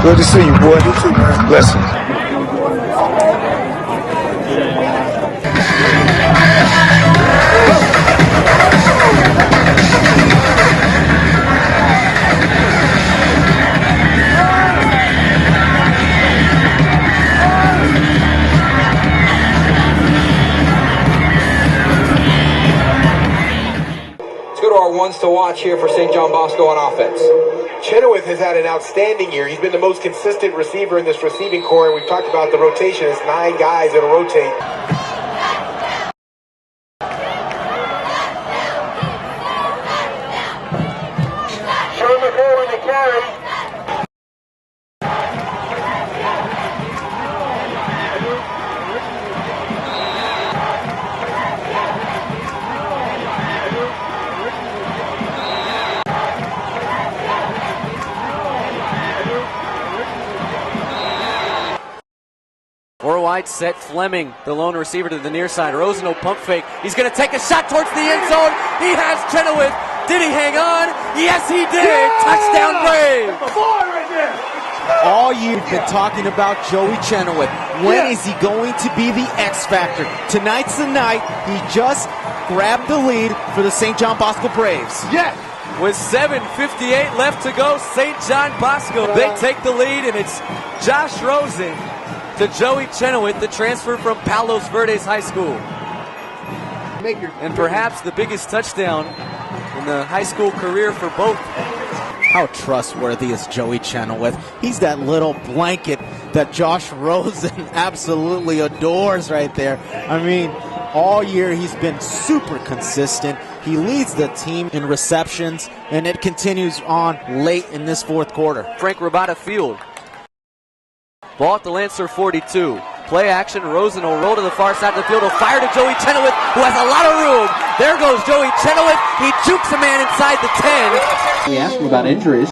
Good to see you, boy. You too, man. Blessings. Our ones to watch here for St. John Bosco on offense. Chenoweth has had an outstanding year. He's been the most consistent receiver in this receiving core, and we've talked about the rotation. It's 9 guys that'll rotate. Show the goal in the carry. Four wide set, Fleming, the lone receiver to the near side. Rosen will pump fake. He's going to take a shot towards the end zone. He has Chenoweth. Did he hang on? Yes, he did. Yeah! Touchdown, Braves. Right there. All year we've been talking about Joey Chenoweth. When is he going to be the X factor? Tonight's the night. He just grabbed the lead for the St. John Bosco Braves. Yes. With 7:58 left to go, St. John Bosco, they take the lead, and it's Josh Rosen to Joey Chenoweth, the transfer from Palos Verdes High School. And perhaps the biggest touchdown in the high school career for both. How trustworthy is Joey Chenoweth? He's that little blanket that Josh Rosen absolutely adores right there. I mean, all year he's been super consistent. He leads the team in receptions, and it continues on late in this fourth quarter. Frank Rabata field. Ball at the Lancer 42. Play action. Rosen will roll to the far side of the field. He'll fire to Joey Chenoweth, who has a lot of room. There goes Joey Chenoweth. He jukes a man inside the 10. We asked him about injuries.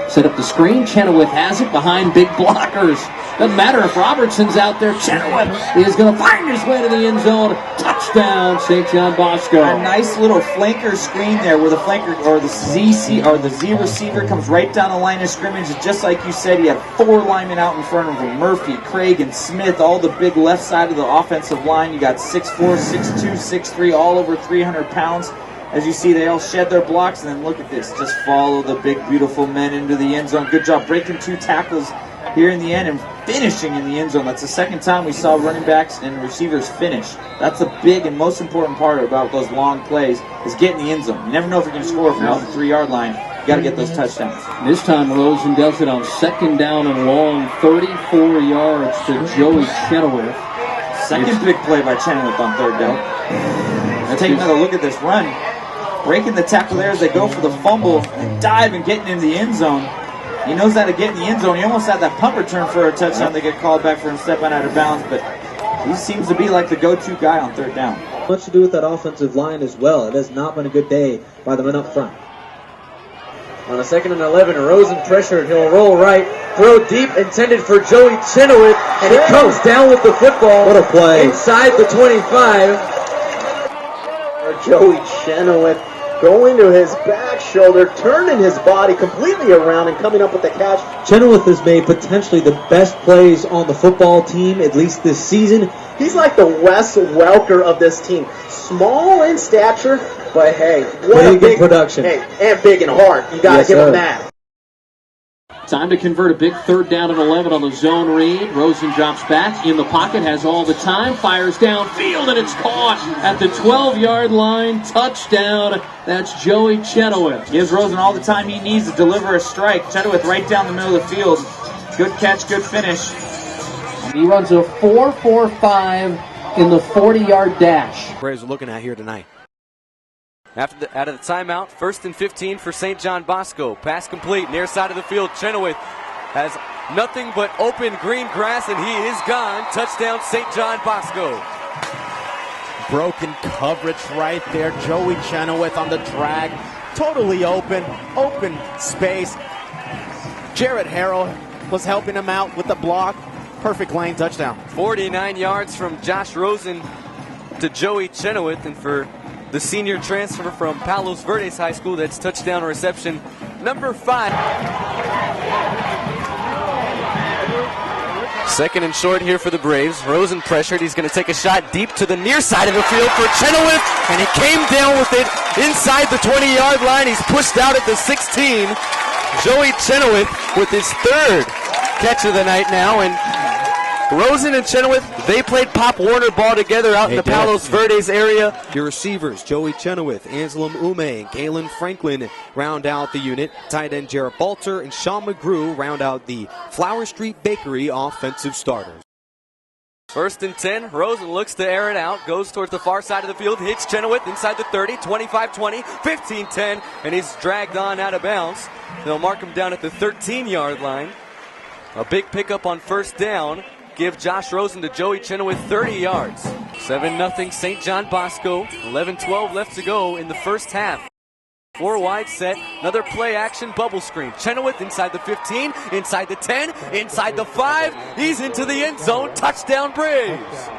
Set up the screen. Chenoweth has it behind big blockers. Doesn't matter if Robertson's out there. Chenoweth is going to find his way to the end zone. Touchdown, St. John Bosco. A nice little flanker screen there where the flanker or the Z receiver comes right down the line of scrimmage. Just like you said, he had 4 linemen out in front of him. Murphy, Craig, and Smith, all the big left side of the offensive line. You got 6'4", 6'2", 6'3", all over 300 pounds. As you see, they all shed their blocks, and then look at this. Just follow the big, beautiful men into the end zone. Good job breaking 2 tackles here in the end and finishing in the end zone. That's the second time we saw running backs and receivers finish. That's the big and most important part about those long plays is getting the end zone. You never know if you're going to score from off the 3-yard line. You got to get those touchdowns. This time Rosen does it on 2nd down and long, 34 yards to Joey Chenoweth. Second big play by Chenoweth on 3rd down. Let's take another look at this run. Breaking the tackle there as they go for the fumble and dive and getting into the end zone. He knows how to get in the end zone. He almost had that punt return for a touchdown. They get called back for him stepping out of bounds, but he seems to be like the go-to guy on 3rd down. Much to do with that offensive line as well. It has not been a good day by the men up front. On a 2nd and 11, Rosen pressured. He'll roll right, throw deep, intended for Joey Chenoweth, and he comes down with the football. What a play. Inside the 25. Joey Chenoweth going to his back shoulder, turning his body completely around and coming up with the catch. Chenoweth has made potentially the best plays on the football team, at least this season. He's like the Wes Welker of this team. Small in stature, but hey, what a big production. Hey, and big and hard. You got to give him that. Time to convert a big 3rd down and 11 on the zone read. Rosen drops back in the pocket, has all the time, fires downfield, and it's caught at the 12-yard line. Touchdown. That's Joey Chenoweth. Gives Rosen all the time he needs to deliver a strike. Chenoweth right down the middle of the field. Good catch, good finish. He runs a 4.45 in the 40-yard dash. Braves are looking at here tonight. Out of the timeout, 1st and 15 for St. John Bosco. Pass complete, near side of the field. Chenoweth has nothing but open green grass, and he is gone. Touchdown, St. John Bosco. Broken coverage right there. Joey Chenoweth on the drag. Totally open space. Jared Harrell was helping him out with the block. Perfect lane touchdown. 49 yards from Josh Rosen to Joey Chenoweth, and for the senior transfer from Palos Verdes High School, that's touchdown reception number 5. Second and short here for the Braves. Rosen pressured. He's going to take a shot deep to the near side of the field for Chenoweth, and he came down with it inside the 20-yard line. He's pushed out at the 16. Joey Chenoweth with his third catch of the night now, and Rosen and Chenoweth, they played Pop Warner ball together out in the Palos Verdes area. Your receivers, Joey Chenoweth, Anselm Ume, and Galen Franklin round out the unit. Tight end Jarrett Balter and Sean McGrew round out the Flower Street Bakery offensive starters. First and 10, Rosen looks to air it out, goes towards the far side of the field, hits Chenoweth inside the 30, 25-20, 15-10, and he's dragged on out of bounds. They'll mark him down at the 13-yard line. A big pickup on first down. Give Josh Rosen to Joey Chenoweth 30 yards. 7-0 St. John Bosco. 11-12 left to go in the first half. 4 wide set. Another play action bubble screen. Chenoweth inside the 15, inside the 10, inside the 5. He's into the end zone. Touchdown Braves.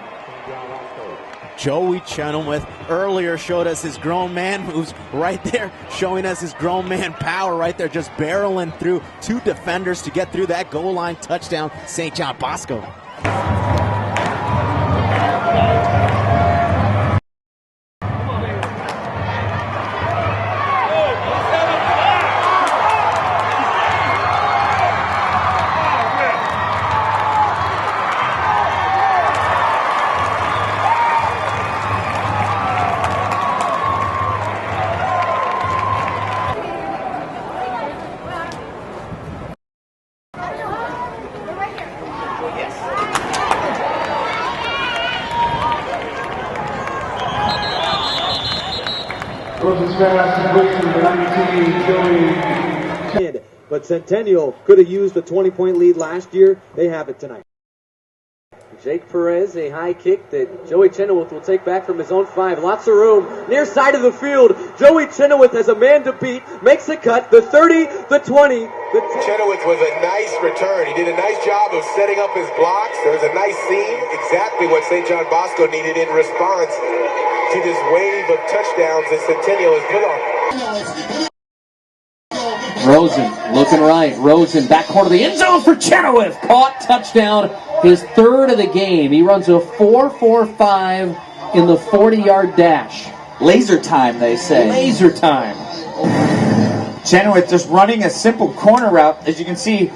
Joey Chenoweth earlier showed us his grown man moves right there, showing us his grown man power right there, just barreling through 2 defenders to get through that goal line touchdown, St. John Bosco. But Centennial could have used a 20-point lead last year. They have it tonight. Jake Perez, a high kick that Joey Chenoweth will take back from his own 5. Lots of room. Near side of the field. Joey Chenoweth has a man to beat. Makes the cut. The 30, the 20. Chenoweth was a nice return. He did a nice job of setting up his blocks. There was a nice seam. Exactly what St. John Bosco needed in response to this wave of touchdowns that Centennial has put on. Rosen looking right. Rosen back corner of the end zone for Chenoweth. Caught, touchdown, his third of the game. He runs a 4.45 in the 40-yard dash. Laser time, they say. Laser time. Chenoweth just running a simple corner route. As you can see,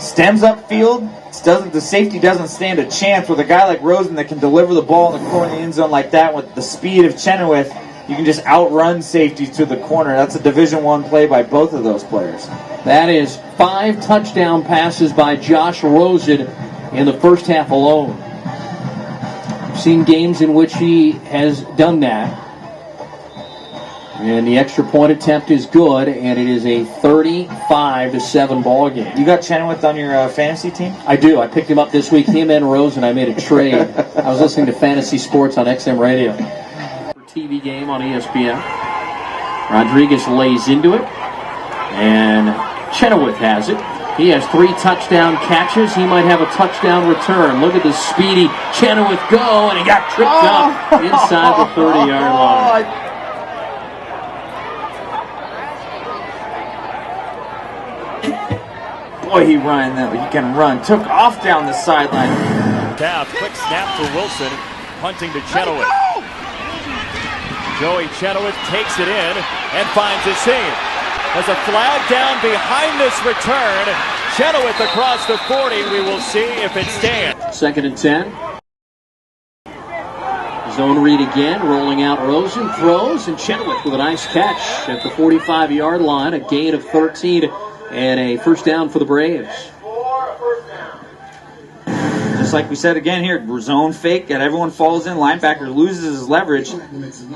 stems upfield. The safety doesn't stand a chance with a guy like Rosen that can deliver the ball in the corner of the end zone like that. With the speed of Chenoweth, you can just outrun safeties to the corner. That's a Division I play by both of those players. That is 5 touchdown passes by Josh Rosen in the first half alone. I've seen games in which he has done that. And the extra point attempt is good, and it is a 35-7 ball game. You got Chenoweth on your fantasy team? I do. I picked him up this week. Him and Rosen, I made a trade. I was listening to Fantasy Sports on XM Radio. TV game on ESPN. Rodriguez lays into it, and Chenoweth has it. He has 3 touchdown catches. He might have a touchdown return. Look at the speedy Chenoweth go, and he got tripped up inside the 30-yard line. Boy, he can run. Took off down the sideline. Down, quick snap to Wilson, punting to Chenoweth. Joey Chenoweth takes it in and finds a seam. There's a flag down behind this return. Chenoweth across the 40. We will see if it stands. 2nd and 10. Zone read again, rolling out Rosen, throws, and Chenoweth with a nice catch at the 45-yard line. A gain of 13 and a first down for the Braves. Just like we said again here, zone fake, and everyone falls in. Linebacker loses his leverage.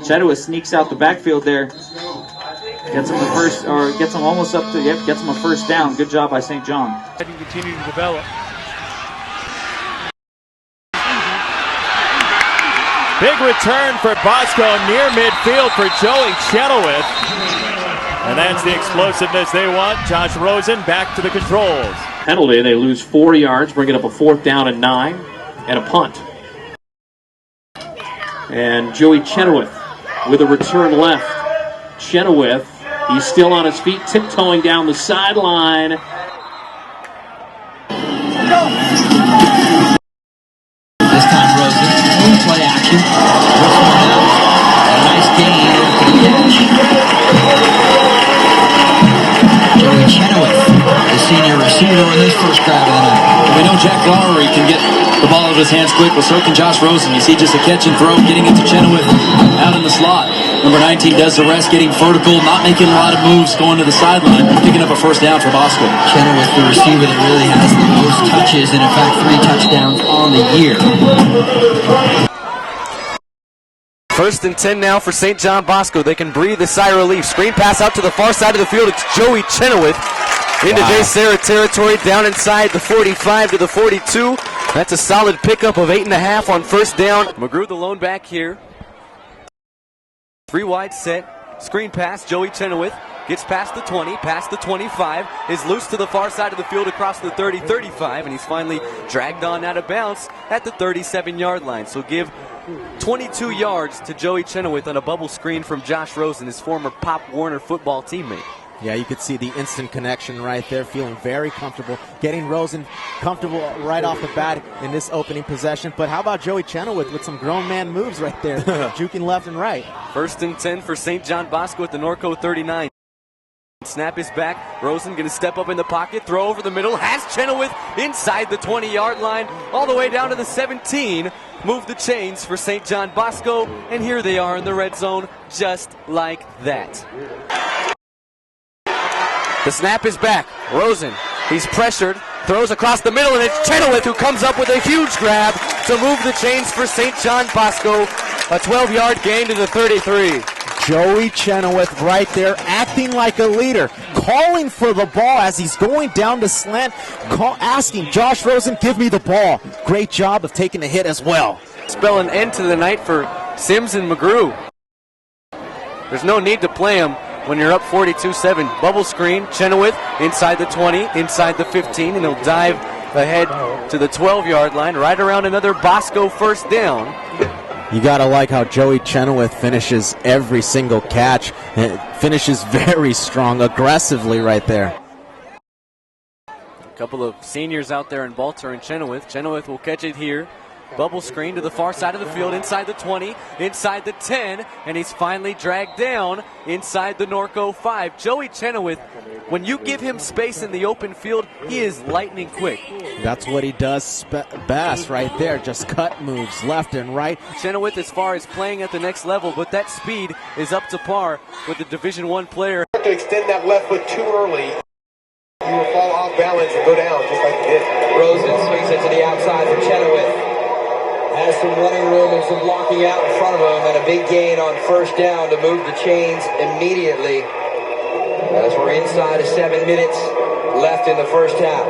Chenoweth sneaks out the backfield there. Gets him the first, or gets him almost up to, gets him a first down. Good job by St. John. And continue to develop. Big return for Bosco near midfield for Joey Chenoweth. And that's the explosiveness they want. Josh Rosen back to the controls. Penalty, they lose 4 yards, bring it up a 4th down and 9, and a punt. And Joey Chenoweth with a return left. Chenoweth, he's still on his feet, tiptoeing down the sideline. Gary can get the ball out of his hands quick, but so can Josh Rosen. You see just a catch and throw, getting it to Chenoweth out in the slot. Number 19 does the rest, getting vertical, not making a lot of moves, going to the sideline, picking up a first down for Bosco. Chenoweth, the receiver that really has the most touches, and in fact 3 touchdowns on the year. First and 10 now for St. John Bosco. They can breathe a sigh of relief. Screen pass out to the far side of the field. It's Joey Chenoweth into Jay Serra territory, down inside the 45 to the 42. That's a solid pickup of 8.5 on first down. McGrew the lone back here. 3 wide set. Screen pass. Joey Chenoweth gets past the 20, past the 25, is loose to the far side of the field across the 30-35, and he's finally dragged on out of bounds at the 37-yard line. So give 22 yards to Joey Chenoweth on a bubble screen from Josh Rosen, his former Pop Warner football teammate. Yeah, you could see the instant connection right there, feeling very comfortable, getting Rosen comfortable right off the bat in this opening possession. But how about Joey Chenoweth with some grown man moves right there, juking left and right. First and 10 for St. John Bosco at the Norco 39. Snap is back. Rosen going to step up in the pocket, throw over the middle, has Chenoweth inside the 20-yard line, all the way down to the 17. Move the chains for St. John Bosco, and here they are in the red zone, just like that. The snap is back. Rosen, he's pressured, throws across the middle, and it's Chenoweth who comes up with a huge grab to move the chains for St. John Bosco. A 12-yard gain to the 33. Joey Chenoweth right there, acting like a leader, calling for the ball as he's going down the slant, asking Josh Rosen, give me the ball. Great job of taking the hit as well. Spell an end to the night for Sims and McGrew. There's no need to play him when you're up 42-7. Bubble screen, Chenoweth inside the 20, inside the 15, and he'll dive ahead to the 12-yard line, right around another Bosco first down. You got to like how Joey Chenoweth finishes every single catch. It finishes very strong, aggressively right there. A couple of seniors out there in Balter and Chenoweth. Chenoweth will catch it here. Bubble screen to the far side of the field, inside the 20, inside the 10, and he's finally dragged down inside the Norco 5. Joey Chenoweth, when you give him space in the open field, he is lightning quick. That's what he does best right there, just cut moves left and right. Chenoweth as far as playing at the next level, but that speed is up to par with the Division I player. To extend that left foot too early, you will fall off balance and go down just like you did. Rosen swings it to the outside for Chenoweth. Has some running room and some blocking out in front of him, and a big gain on first down to move the chains immediately as we're inside of 7 minutes left in the first half.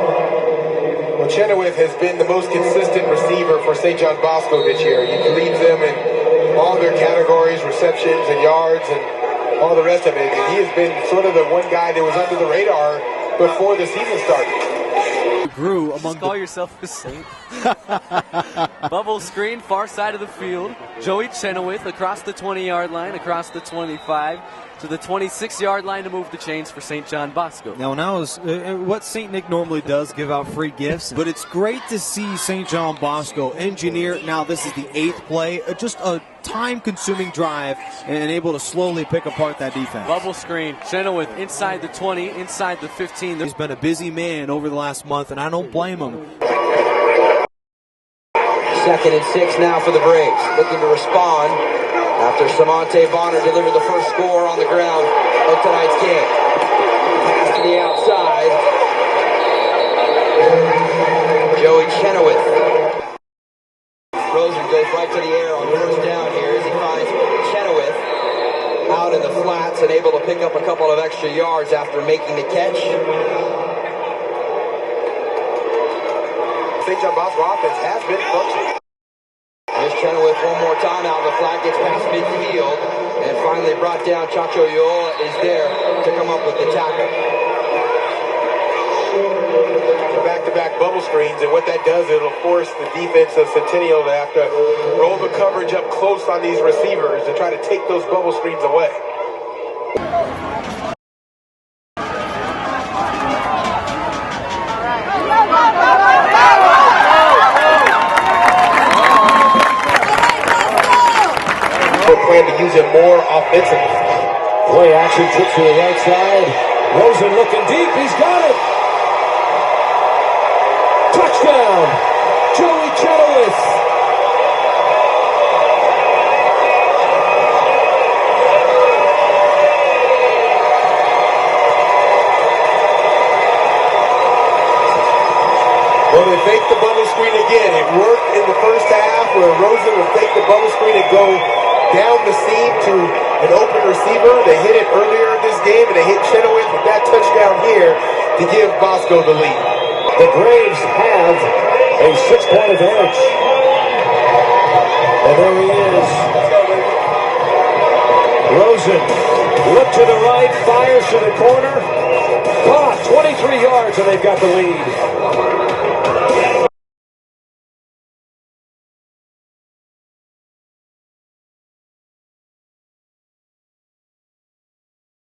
Well, Chenoweth has been the most consistent receiver for St. John Bosco this year. He leads them in all their categories, receptions and yards and all the rest of it. And he has been sort of the one guy that was under the radar before the season started. Grew among call yourself a saint. Bubble screen, far side of the field. Joey Chenoweth across the 20-yard line, across the 25 to the 26-yard line to move the chains for St. John Bosco. Now is what St. Nick normally does, give out free gifts, but it's great to see St. John Bosco engineer. Now this is the 8th play, just a time-consuming drive and able to slowly pick apart that defense. Bubble screen, Chenoweth inside the 20, inside the 15. He's been a busy man over the last month, and I don't blame him. 2nd and 6 now for the Braves, looking to respond after Samonte Bonner delivered the first score on the ground of tonight's game. Pass to the outside. Joey Chenoweth. Rosen goes right to the air on first down here as he finds Chenoweth out in the flats and able to pick up a couple of extra yards after making the catch. St. John Bosco offense has been functioning. Here's Chenoweth one more time out of the flat, gets past midfield, and finally brought down. Chacho Yola is there to come up with the tackle. Back-to-back bubble screens, and what that does, it'll force the defense of Centennial to have to roll the coverage up close on these receivers to try to take those bubble screens away. Plan to use it more offensively. Play action, trip to the right side. Rosen looking deep, he's got it! Touchdown! Touchdown, Joey Chenoweth. Well, they faked the bubble screen again. It worked in the first half where Rosen would fake the bubble screen and go down the seam to an open receiver. They hit it earlier in this game, and they hit Chenoweth with that touchdown here to give Bosco the lead. The Braves have a 6-point advantage. And there he is. Rosen, look to the right, fires to the corner. Caught, 23 yards, and they've got the lead.